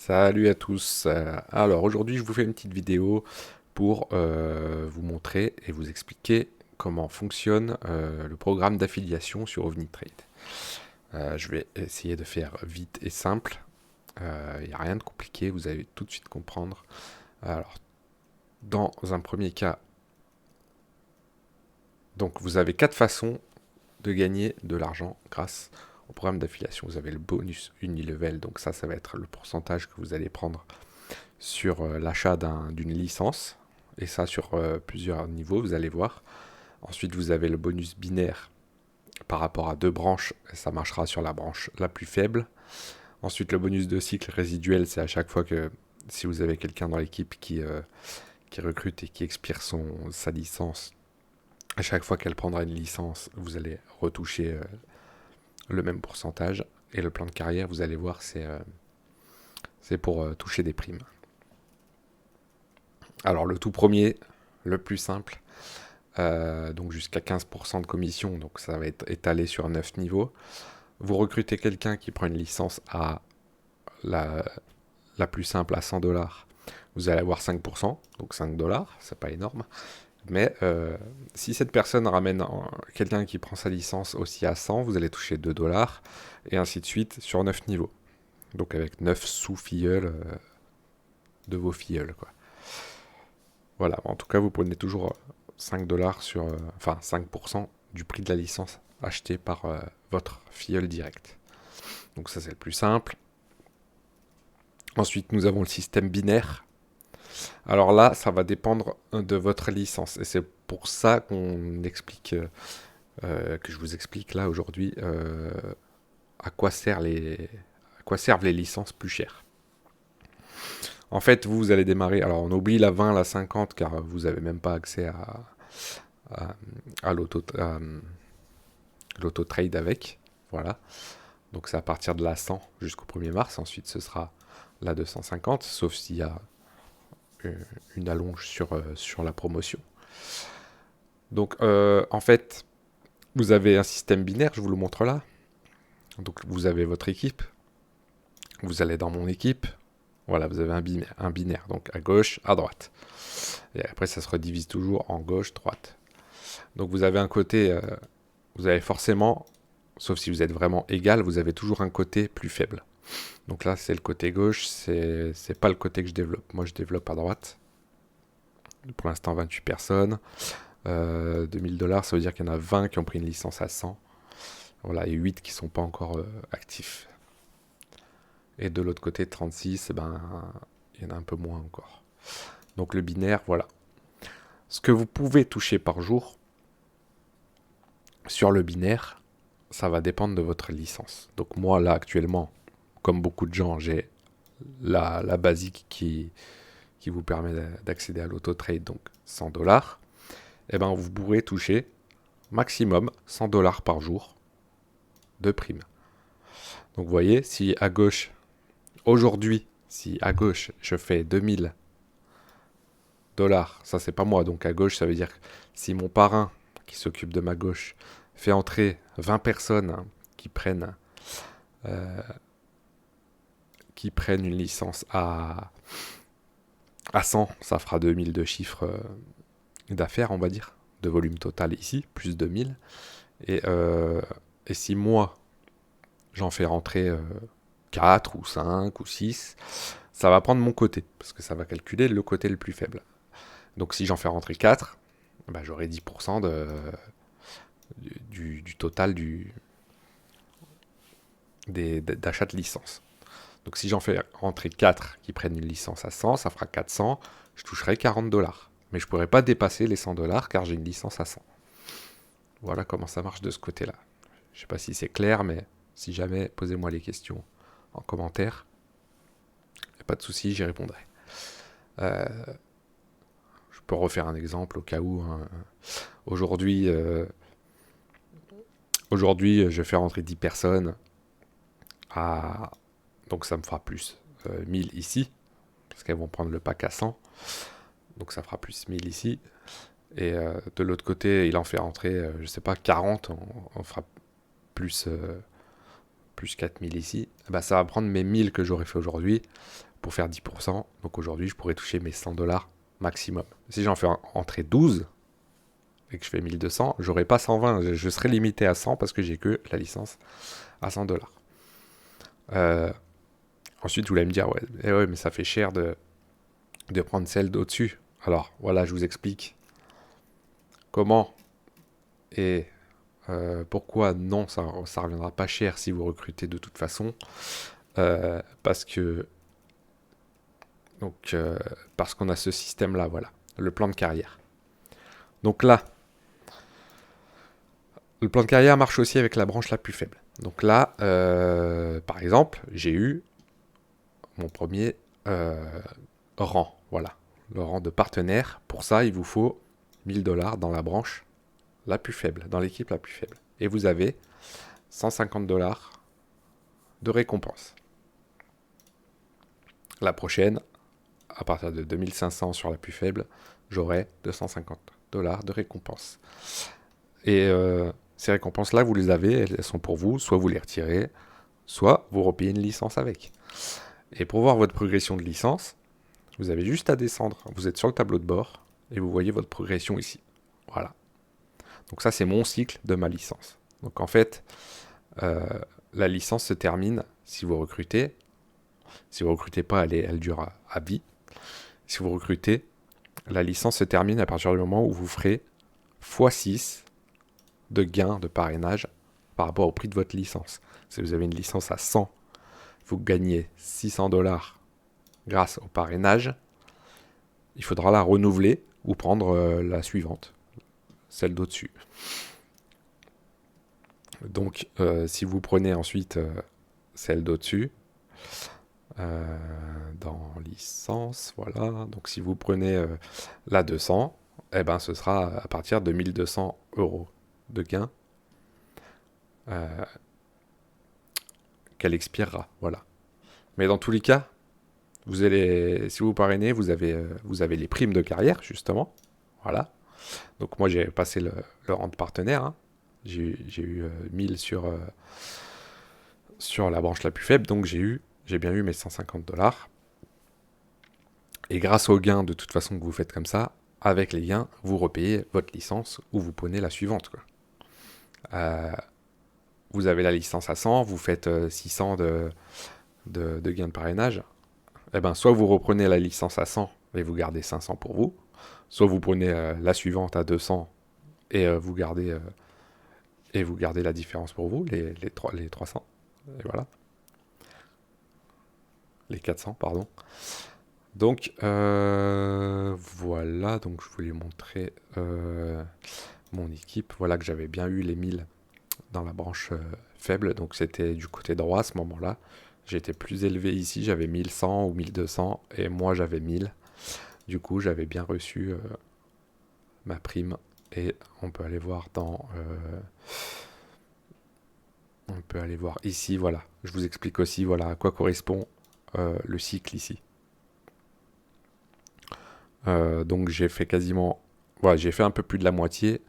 Salut à tous. Alors aujourd'hui, je vous fais une petite vidéo pour vous montrer et vous expliquer comment fonctionne le programme d'affiliation sur OVNITrade. Je vais essayer de faire vite et simple. Il n'y a rien de compliqué, vous allez tout de suite comprendre. Alors, dans un premier cas, donc vous avez quatre façons de gagner de l'argent grâce au programme d'affiliation. Vous avez le bonus Unilevel, donc ça va être le pourcentage que vous allez prendre sur l'achat d'une licence, et ça sur plusieurs niveaux, vous allez voir. Ensuite, vous avez le bonus binaire par rapport à deux branches, et ça marchera sur la branche la plus faible. Ensuite, le bonus de cycle résiduel, c'est à chaque fois que si vous avez quelqu'un dans l'équipe qui recrute et qui expire sa licence, à chaque fois qu'elle prendra une licence, vous allez retoucher le même pourcentage. Et le plan de carrière, vous allez voir, c'est pour toucher des primes. Alors le tout premier, le plus simple, donc jusqu'à 15% de commission, donc ça va être étalé sur 9 niveaux. Vous recrutez quelqu'un qui prend une licence à la plus simple à 100 dollars, vous allez avoir 5%, donc 5 dollars, c'est pas énorme. Mais si cette personne ramène quelqu'un qui prend sa licence aussi à 100, vous allez toucher 2 dollars, et ainsi de suite sur 9 niveaux. Donc avec 9 sous-filleuls de vos filleuls, quoi. Voilà, en tout cas, vous prenez toujours 5 dollars sur, enfin 5% du prix de la licence achetée par votre filleul direct. Donc ça, c'est le plus simple. Ensuite, nous avons le système binaire. Alors là, ça va dépendre de votre licence. Et c'est pour ça qu'on explique, que je vous explique là aujourd'hui, à quoi servent les licences plus chères. En fait, vous allez démarrer. Alors, on oublie la 20, la 50, car vous n'avez même pas accès à l'auto-trade avec. Voilà. Donc, c'est à partir de la 100 jusqu'au 1er mars. Ensuite, ce sera la 250, sauf s'il y a une allonge sur la promotion. Donc, en fait, vous avez un système binaire, je vous le montre là. Donc, vous avez votre équipe. Vous allez dans mon équipe. Voilà, vous avez un binaire, donc à gauche, à droite. Et après, ça se redivise toujours en gauche, droite. Donc vous avez un côté, vous avez forcément, sauf si vous êtes vraiment égal, vous avez toujours un côté plus faible. Donc là, c'est le côté gauche, c'est pas le côté que je développe. Moi, je développe à droite. Pour l'instant, 28 personnes. 2000 dollars, ça veut dire qu'il y en a 20 qui ont pris une licence à 100. Voilà, et 8 qui sont pas encore actifs. Et de l'autre côté, 36, il y en a un peu moins encore. Donc le binaire, voilà. Ce que vous pouvez toucher par jour sur le binaire, ça va dépendre de votre licence. Donc moi, là, actuellement, comme beaucoup de gens, j'ai la basique qui vous permet d'accéder à l'auto-trade, donc 100 dollars. Et ben, vous pourrez toucher maximum 100 dollars par jour de prime. Donc vous voyez, si à gauche, aujourd'hui, si à gauche, je fais 2000 dollars, ça c'est pas moi, donc à gauche, ça veut dire que si mon parrain qui s'occupe de ma gauche fait entrer 20 personnes euh, qui prennent une licence à 100, ça fera 2000 de chiffre d'affaires, on va dire, de volume total ici, plus 2000. Et si moi, j'en fais rentrer 4 ou 5 ou 6, ça va prendre mon côté, parce que ça va calculer le côté le plus faible. Donc si j'en fais rentrer 4, bah, j'aurai 10% du total d'achat de licence. Donc si j'en fais rentrer 4 qui prennent une licence à 100, ça fera 400, je toucherai 40 dollars. Mais je ne pourrai pas dépasser les 100 dollars car j'ai une licence à 100. Voilà comment ça marche de ce côté-là. Je ne sais pas si c'est clair, mais si jamais, posez-moi les questions en commentaire. Pas de souci, j'y répondrai. Euh, je peux refaire un exemple au cas où. Hein. Aujourd'hui, je fais rentrer 10 personnes à... Donc ça me fera plus 1000 ici, parce qu'elles vont prendre le pack à 100. Donc ça fera plus 1000 ici. Et de l'autre côté, il en fait rentrer, je sais pas, 40, on fera plus 4000 ici. Bah, ça va prendre mes 1000 que j'aurais fait aujourd'hui pour faire 10%. Donc aujourd'hui, je pourrais toucher mes 100$ maximum. Si j'en fais entrer 12 et que je fais 1200, j'aurai pas 120. Je serai limité à 100 parce que j'ai que la licence à 100$. Ensuite, vous allez me dire, ouais, mais ça fait cher de prendre celle d'au-dessus. Alors, voilà, je vous explique comment et pourquoi non, ça reviendra pas cher si vous recrutez de toute façon. Parce qu'on a ce système-là, voilà, le plan de carrière. Donc là, le plan de carrière marche aussi avec la branche la plus faible. Donc là, par exemple, j'ai eu mon premier rang, voilà, le rang de partenaire. Pour ça, il vous faut 1000$ dans la branche la plus faible, dans l'équipe la plus faible. Et vous avez 150$ de récompense. La prochaine, à partir de 2500 sur la plus faible, j'aurai 250$ de récompense. Et ces récompenses-là, vous les avez, elles sont pour vous, soit vous les retirez, soit vous repayez une licence avec. Et pour voir votre progression de licence, vous avez juste à descendre. Vous êtes sur le tableau de bord et vous voyez votre progression ici. Voilà. Donc ça, c'est mon cycle de ma licence. Donc en fait, la licence se termine si vous recrutez. Si vous ne recrutez pas, elle dure à vie. Si vous recrutez, la licence se termine à partir du moment où vous ferez x6 de gains de parrainage par rapport au prix de votre licence. Si vous avez une licence à 100, vous gagnez 600$ grâce au parrainage. Il faudra la renouveler ou prendre la suivante, celle d'au-dessus. Donc, si vous prenez ensuite celle d'au-dessus, dans licence, voilà. Donc, si vous prenez la 200, eh ben, ce sera à partir de 1200€ de gain qu'elle expirera, voilà. Mais dans tous les cas, si vous parrainez, vous avez les primes de carrière, justement, voilà. Donc moi, j'ai passé le rang de partenaire, hein. J'ai eu 1000 sur la branche la plus faible, donc j'ai bien eu mes 150$. Et grâce aux gains, de toute façon, que vous faites comme ça, avec les gains, vous repayez votre licence ou vous prenez la suivante, quoi. Vous avez la licence à 100, vous faites 600 de gains de parrainage. Eh ben, soit vous reprenez la licence à 100 et vous gardez 500 pour vous, soit vous prenez la suivante à 200 et vous gardez la différence pour vous, les 300. Et voilà. Les 400, pardon. Donc, voilà. Donc, je voulais montrer mon équipe. Voilà que j'avais bien eu les 1000 dans la branche faible. Donc, c'était du côté droit à ce moment-là. J'étais plus élevé ici. J'avais 1100 ou 1200. Et moi, j'avais 1000. Du coup, j'avais bien reçu ma prime. Et on peut aller voir on peut aller voir ici, voilà. Je vous explique aussi, voilà, à quoi correspond le cycle ici. Donc j'ai fait j'ai fait un peu plus de la moitié.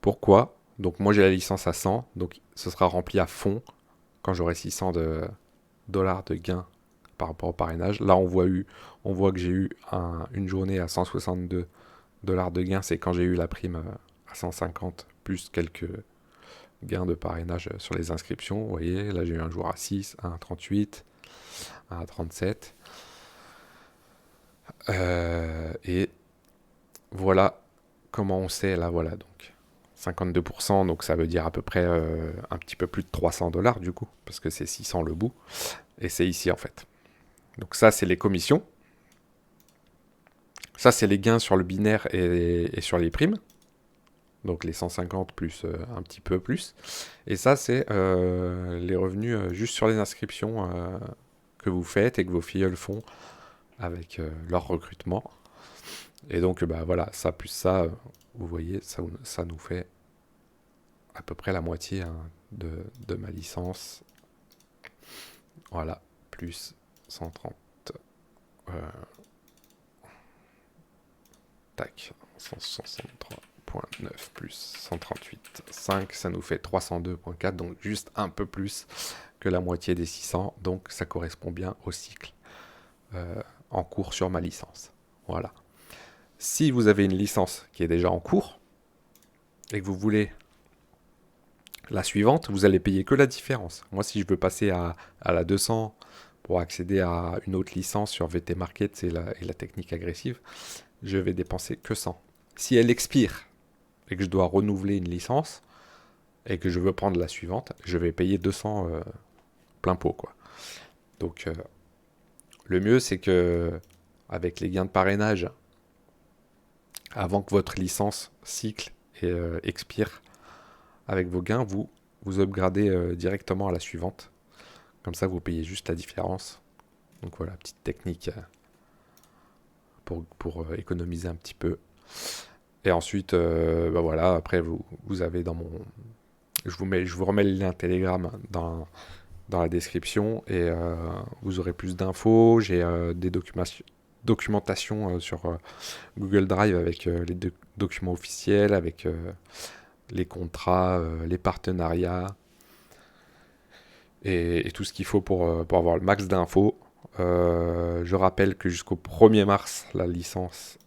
Pourquoi? Donc moi j'ai la licence à 100, donc ce sera rempli à fond quand j'aurai 600$ de gain par rapport au parrainage. Là on voit que j'ai eu une journée à 162$ de gain, c'est quand j'ai eu la prime à 150 plus quelques gains de parrainage sur les inscriptions. Vous voyez, là j'ai eu un jour à 6, un à 38, un à 37. Et voilà comment on sait, là voilà, donc 52%, donc ça veut dire à peu près un petit peu plus de 300$ du coup, parce que c'est 600 le bout, et c'est ici en fait. Donc ça c'est les commissions, ça c'est les gains sur le binaire et sur les primes, donc les 150 plus un petit peu plus, et ça c'est les revenus juste sur les inscriptions que vous faites et que vos filleuls font avec leur recrutement. Et donc, voilà, ça plus ça, vous voyez, ça nous fait à peu près la moitié de ma licence. Voilà, plus 130. Tac, 163.9 plus 138.5, ça nous fait 302.4, donc juste un peu plus que la moitié des 600. Donc, ça correspond bien au cycle en cours sur ma licence. Voilà. Si vous avez une licence qui est déjà en cours et que vous voulez la suivante, vous allez payer que la différence. Moi, si je veux passer à la 200 pour accéder à une autre licence sur VT Market et la technique agressive, je vais dépenser que 100. Si elle expire et que je dois renouveler une licence et que je veux prendre la suivante, je vais payer 200 plein pot, quoi. Donc, le mieux, c'est que avec les gains de parrainage, avant que votre licence cycle et expire, avec vos gains, vous upgradez directement à la suivante. Comme ça, vous payez juste la différence. Donc voilà, petite technique pour économiser un petit peu. Et ensuite, bah voilà, après, vous avez dans mon... Je vous remets le lien Telegram dans la description et vous aurez plus d'infos. J'ai des documentations sur Google Drive avec les documents officiels, avec les contrats, les partenariats et tout ce qu'il faut pour avoir le max d'infos. Je rappelle que jusqu'au 1er mars, la licence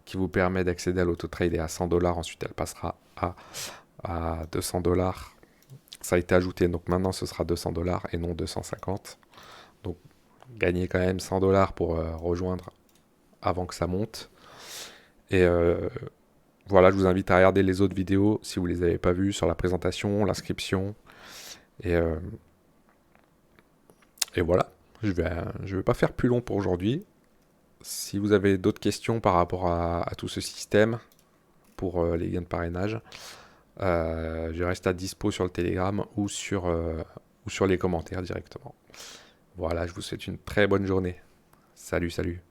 qui vous permet d'accéder à l'autotrade est à 100$. Ensuite, elle passera à 200$. Ça a été ajouté, donc maintenant ce sera 200$ et non 250. Donc, gagnez quand même 100$ pour rejoindre avant que ça monte. Et voilà, je vous invite à regarder les autres vidéos si vous ne les avez pas vues sur la présentation, l'inscription. Et voilà, je vais pas faire plus long pour aujourd'hui. Si vous avez d'autres questions par rapport à tout ce système pour les gains de parrainage, je reste à dispo sur le Telegram ou sur les commentaires directement. Voilà, je vous souhaite une très bonne journée. Salut, salut.